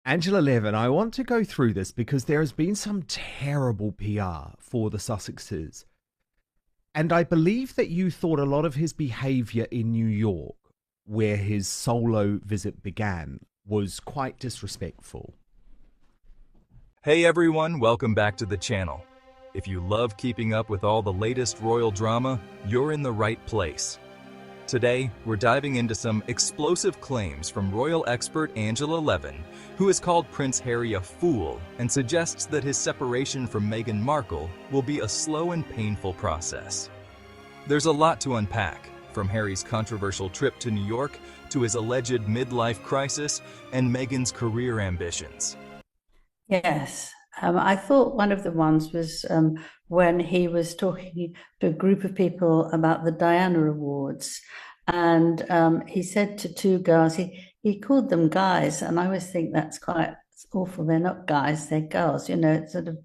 Angela Levin, I want to go through this because there has been some terrible PR for the Sussexes. And I believe that you thought a lot of his behaviour in New York, where his solo visit began, was quite disrespectful. Hey everyone, welcome back to the channel. If you love keeping up with all the latest royal drama, you're in the right place. Today, we're diving into some explosive claims from royal expert Angela Levin, who has called Prince Harry a fool and suggests that his separation from Meghan Markle will be a slow and painful process. There's a lot to unpack, from Harry's controversial trip to New York to his alleged midlife crisis and Meghan's career ambitions. Yes, I thought one of the ones was when he was talking to a group of people about the Diana Awards, and he said to two girls, he called them guys, and I always think that's quite awful. They're not guys, they're girls, it's sort of.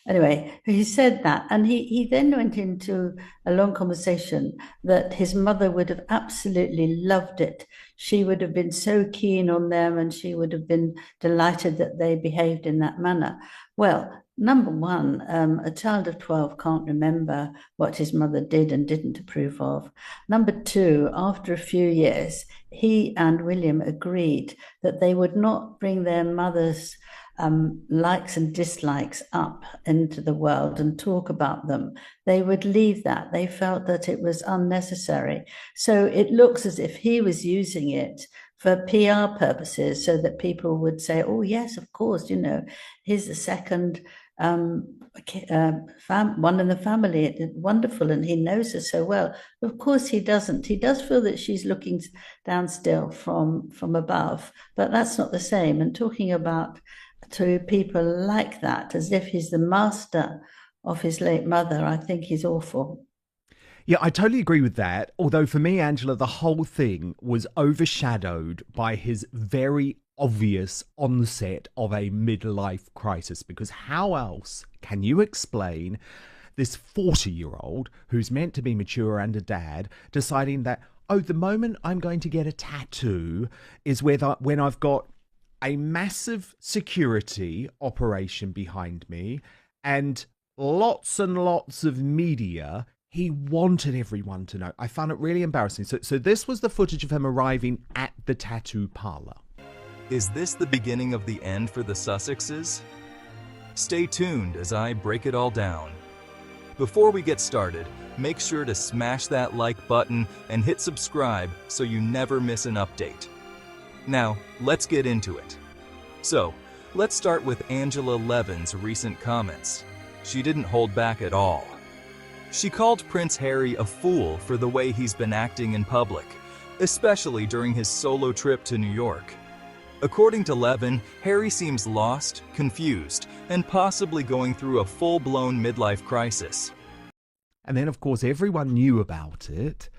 Anyway, he said that, and he then went into a long conversation that his mother would have absolutely loved it. She would have been so keen on them, and she would have been delighted that they behaved in that manner. Well, number one, a child of 12 can't remember what his mother did and didn't approve of. Number two, after a few years, he and William agreed that they would not bring their mother's likes and dislikes up into the world and talk about them. They would leave that. They felt that it was unnecessary. So it looks as if he was using it for PR purposes so that people would say, oh, yes, of course, here's the second one in the family. It's wonderful, and he knows her so well. Of course he doesn't. He does feel that she's looking down still from above, but that's not the same. And talking about to people like that, as if he's the master of his late mother, I think he's awful. Yeah, I totally agree with that. Although for me, Angela, the whole thing was overshadowed by his very obvious onset of a midlife crisis. Because how else can you explain this 40-year-old who's meant to be mature and a dad deciding that, oh, the moment I'm going to get a tattoo is when I've got a massive security operation behind me and lots and lots of media. He wanted everyone to know. I found it really embarrassing. So this was the footage of him arriving at the tattoo parlor. Is this the beginning of the end for the Sussexes? Stay tuned as I break it all down. Before we get started, make sure to smash that like button and hit subscribe so you never miss an update. Now, let's get into it. So, let's start with Angela Levin's recent comments. She didn't hold back at all. She called Prince Harry a fool for the way he's been acting in public, especially during his solo trip to New York. According to Levin, Harry seems lost, confused, and possibly going through a full-blown midlife crisis. And then, of course, everyone knew about it.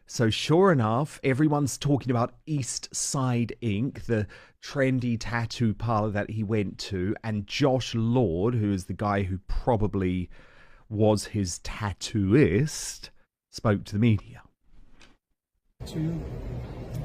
So sure enough, everyone's talking about East Side Ink, the trendy tattoo parlor that he went to, and Josh Lord, who is the guy who probably was his tattooist, spoke to the media.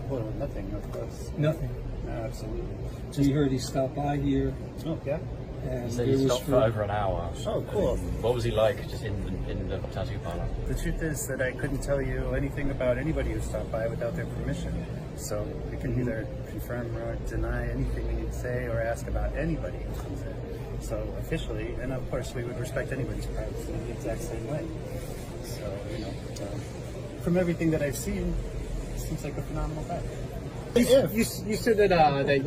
Well, nothing, of course. Nothing. No, absolutely. So you heard he stopped by here. Oh, yeah. And He said he stopped for over an hour. Oh, cool. What was he like just in the tattoo parlor? The truth is that I couldn't tell you anything about anybody who stopped by without their permission. So we can either confirm or deny anything you'd say or ask about anybody who comes in. So officially, and of course we would respect anybody's privacy in the exact same way. So, from everything that I've seen, it seems like a phenomenal guy. You said that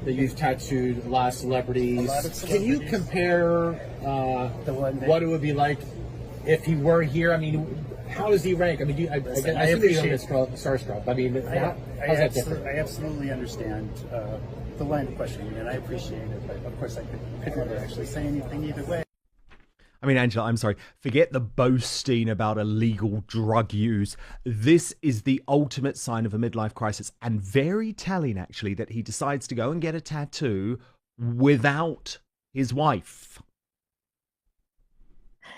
you've tattooed a lot of celebrities. Can you compare what it would be like if he were here? I mean, how does he rank? I mean, I appreciate starstruck. I mean, how's that different? I absolutely understand the line of questioning, and I appreciate it. But of course, I could never actually say anything either way. I mean, Angela, I'm sorry. Forget the boasting about illegal drug use. This is the ultimate sign of a midlife crisis, and very telling, actually, that he decides to go and get a tattoo without his wife.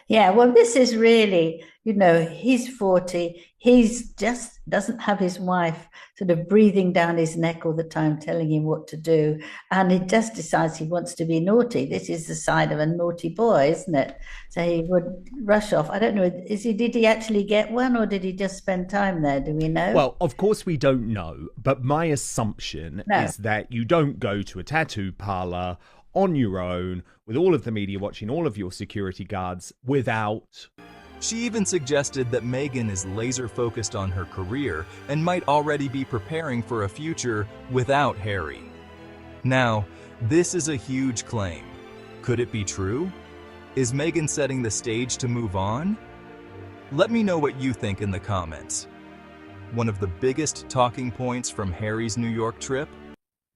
Yeah, well, this is really, he's 40. He's just doesn't have his wife sort of breathing down his neck all the time, telling him what to do. And he just decides he wants to be naughty. This is the side of a naughty boy, isn't it? So he would rush off. I don't know, did he actually get one or did he just spend time there? Do we know? Well, of course we don't know, but my assumption No. is that you don't go to a tattoo parlor on your own with all of the media watching, all of your security guards without. She even suggested that Meghan is laser focused on her career and might already be preparing for a future without Harry. Now, this is a huge claim. Could it be true? Is Meghan setting the stage to move on? Let me know what you think in the comments. One of the biggest talking points from Harry's New York trip?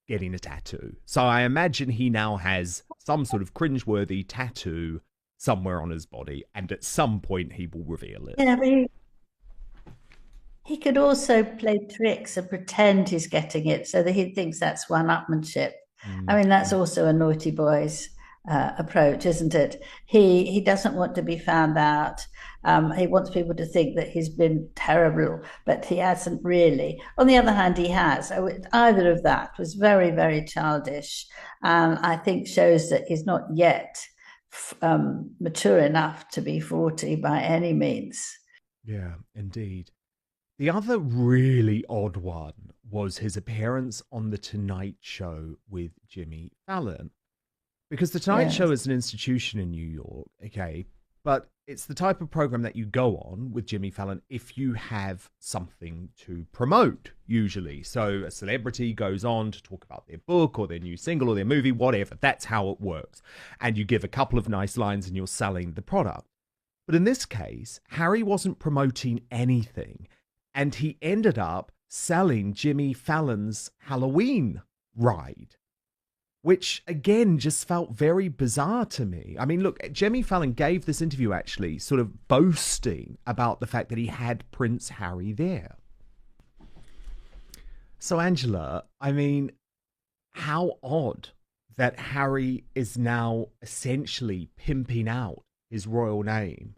Getting a tattoo. So I imagine he now has some sort of cringeworthy tattoo somewhere on his body, and at some point he will reveal it. Yeah, but he could also play tricks and pretend he's getting it so that he thinks that's one-upmanship. I mean, that's also a naughty boy's approach, isn't it? He doesn't want to be found out. He wants people to think that he's been terrible, but he hasn't really. On the other hand, he has. Either of that was very, very childish, and I think shows that he's not yet mature enough to be 40 by any means. Yeah, indeed. The other really odd one was his appearance on The Tonight Show with Jimmy Fallon. Because The Tonight Show is an institution in New York, okay, but it's the type of program that you go on with Jimmy Fallon if you have something to promote, usually. So a celebrity goes on to talk about their book or their new single or their movie, whatever. That's how it works. And you give a couple of nice lines and you're selling the product. But in this case, Harry wasn't promoting anything. And he ended up selling Jimmy Fallon's Halloween ride, which again just felt very bizarre to me. I mean, look, Jimmy Fallon gave this interview actually sort of boasting about the fact that he had Prince Harry there. So, Angela, I mean, how odd that Harry is now essentially pimping out his royal name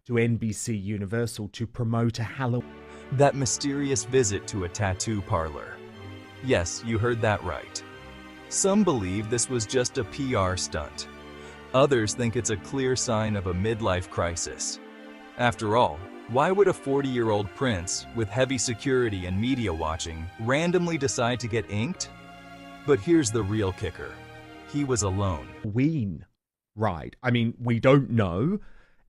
to NBC Universal to promote a Halloween. That mysterious visit to a tattoo parlor. Yes, you heard that right. Some believe this was just a PR stunt. Others think it's a clear sign of a midlife crisis. After all, why would a 40-year-old prince with heavy security and media watching randomly decide to get inked? But here's the real kicker. He was alone. Halloween ride. I mean, we don't know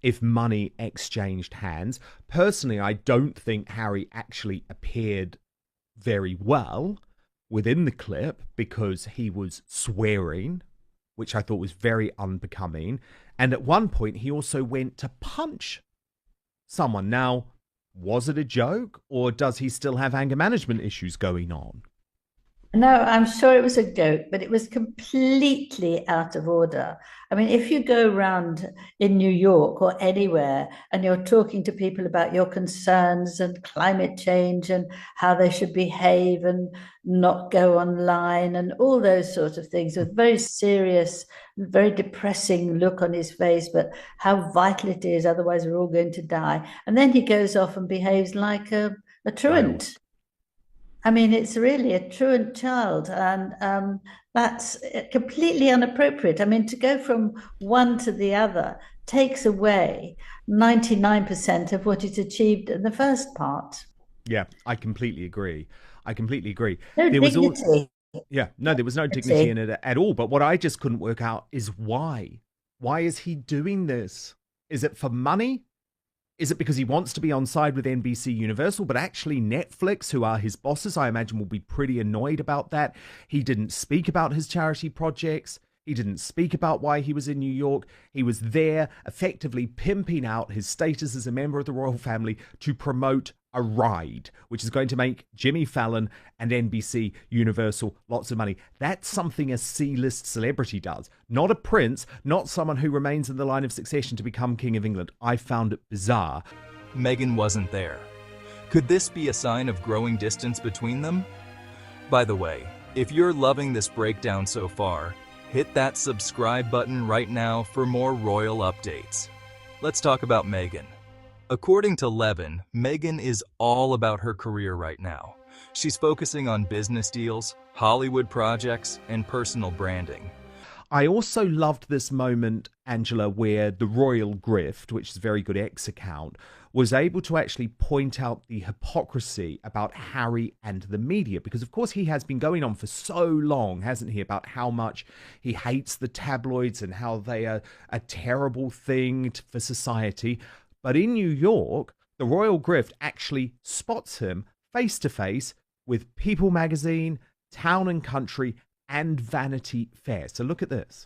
if money exchanged hands. Personally, I don't think Harry actually appeared very well within the clip because he was swearing, which I thought was very unbecoming. And at one point, he also went to punch someone. Now, was it a joke or does he still have anger management issues going on? No, I'm sure it was a joke, but it was completely out of order. I mean, if you go around in New York or anywhere and you're talking to people about your concerns and climate change and how they should behave and not go online and all those sorts of things with very serious, very depressing look on his face, but how vital it is, otherwise we're all going to die. And then he goes off and behaves like a truant. I mean, it's really a truant child, and that's completely inappropriate. I mean, to go from one to the other takes away 99% of what is achieved in the first part. Yeah, I completely agree. No There was dignity. there was no dignity in it at all. But what I just couldn't work out is why. Why is he doing this? Is it for money? Is it because he wants to be on side with NBC Universal, but actually Netflix, who are his bosses, I imagine will be pretty annoyed about that. He didn't speak about his charity projects. He didn't speak about why he was in New York. He was there effectively pimping out his status as a member of the royal family to promote a ride, which is going to make Jimmy Fallon and NBC Universal lots of money. That's something a C-list celebrity does, not a prince, not someone who remains in the line of succession to become King of England. I found it bizarre. Meghan wasn't there. Could this be a sign of growing distance between them? By the way, if you're loving this breakdown so far, hit that subscribe button right now for more royal updates. Let's talk about Meghan. According to Levin, Meghan is all about her career right now. She's focusing on business deals, Hollywood projects, and personal branding. I also loved this moment, Angela, where the Royal Grift, which is a very good X account, was able to actually point out the hypocrisy about Harry and the media. Because, of course, he has been going on for so long, hasn't he, about how much he hates the tabloids and how they are a terrible thing for society. But in New York, the Royal Grift actually spots him face to face with People magazine, Town and Country, and Vanity Fair. So look at this.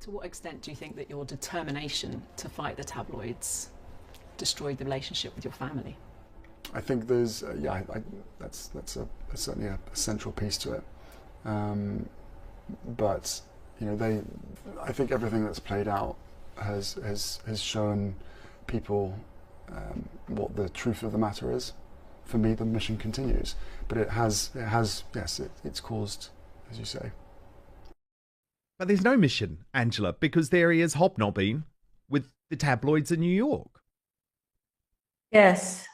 To what extent do you think that your determination to fight the tabloids destroyed the relationship with your family? I think there's, that's certainly a central piece to it. But you know, I think everything that's played out has shown people what the truth of the matter is. For me, the mission continues, but it's caused, as you say. But there's no mission, Angela, because there he is hobnobbing with the tabloids in New York. Yes.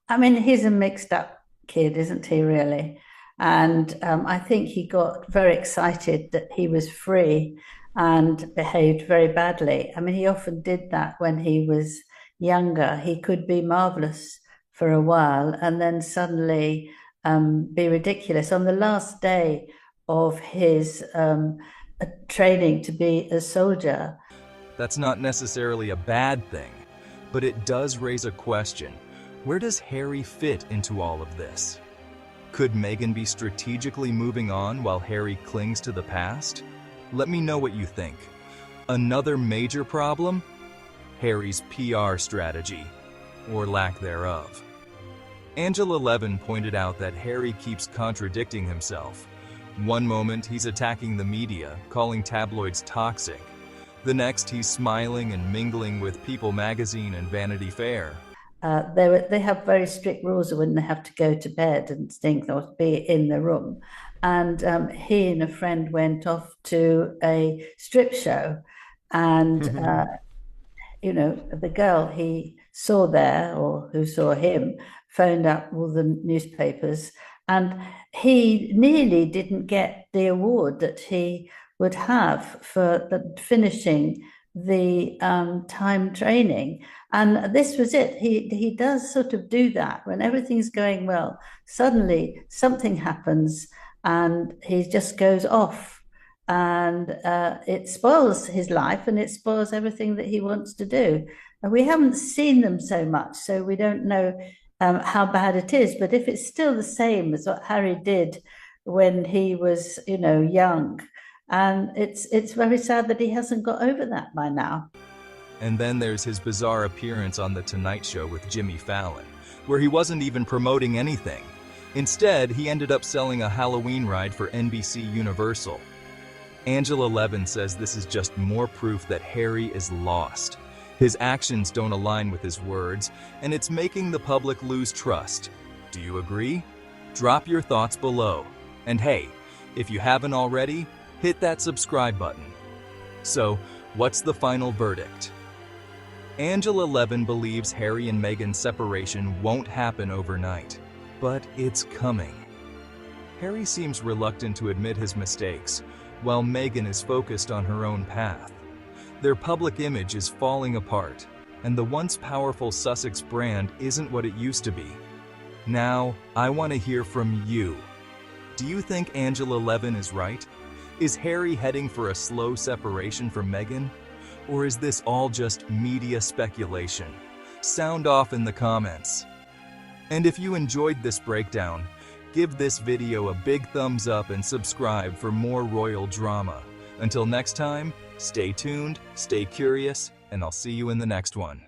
I mean, he's a mixed up kid, isn't he, really? And I think he got very excited that he was free and behaved very badly. I mean, he often did that when he was younger. He could be marvelous for a while and then suddenly be ridiculous. On the last day of his training to be a soldier. That's not necessarily a bad thing, but it does raise a question. Where does Harry fit into all of this? Could Meghan be strategically moving on while Harry clings to the past? Let me know what you think. Another major problem? Harry's PR strategy, or lack thereof. Angela Levin pointed out that Harry keeps contradicting himself. One moment he's attacking the media, calling tabloids toxic. The next he's smiling and mingling with People magazine and Vanity Fair. They have very strict rules of when they have to go to bed and things, or be in the room. And he and a friend went off to a strip show, and you know, the girl he saw there, or who saw him, phoned up all the newspapers, and he nearly didn't get the award that he would have for finishing the time training. And this was it. He does sort of do that when everything's going well. Suddenly something happens and he just goes off, and it spoils his life and it spoils everything that he wants to do. And we haven't seen them so much, so we don't know how bad it is. But if it's still the same as what Harry did when he was, you know, young, and it's very sad that he hasn't got over that by now. And then there's his bizarre appearance on The Tonight Show with Jimmy Fallon, where he wasn't even promoting anything. Instead, he ended up selling a Halloween ride for NBC Universal. Angela Levin says this is just more proof that Harry is lost. His actions don't align with his words, and it's making the public lose trust. Do you agree? Drop your thoughts below. And hey, if you haven't already, hit that subscribe button. So, what's the final verdict? Angela Levin believes Harry and Meghan's separation won't happen overnight, but it's coming. Harry seems reluctant to admit his mistakes, while Meghan is focused on her own path. Their public image is falling apart, and the once powerful Sussex brand isn't what it used to be. Now, I want to hear from you. Do you think Angela Levin is right? Is Harry heading for a slow separation from Meghan? Or is this all just media speculation? Sound off in the comments. And if you enjoyed this breakdown, give this video a big thumbs up and subscribe for more royal drama. Until next time, stay tuned, stay curious, and I'll see you in the next one.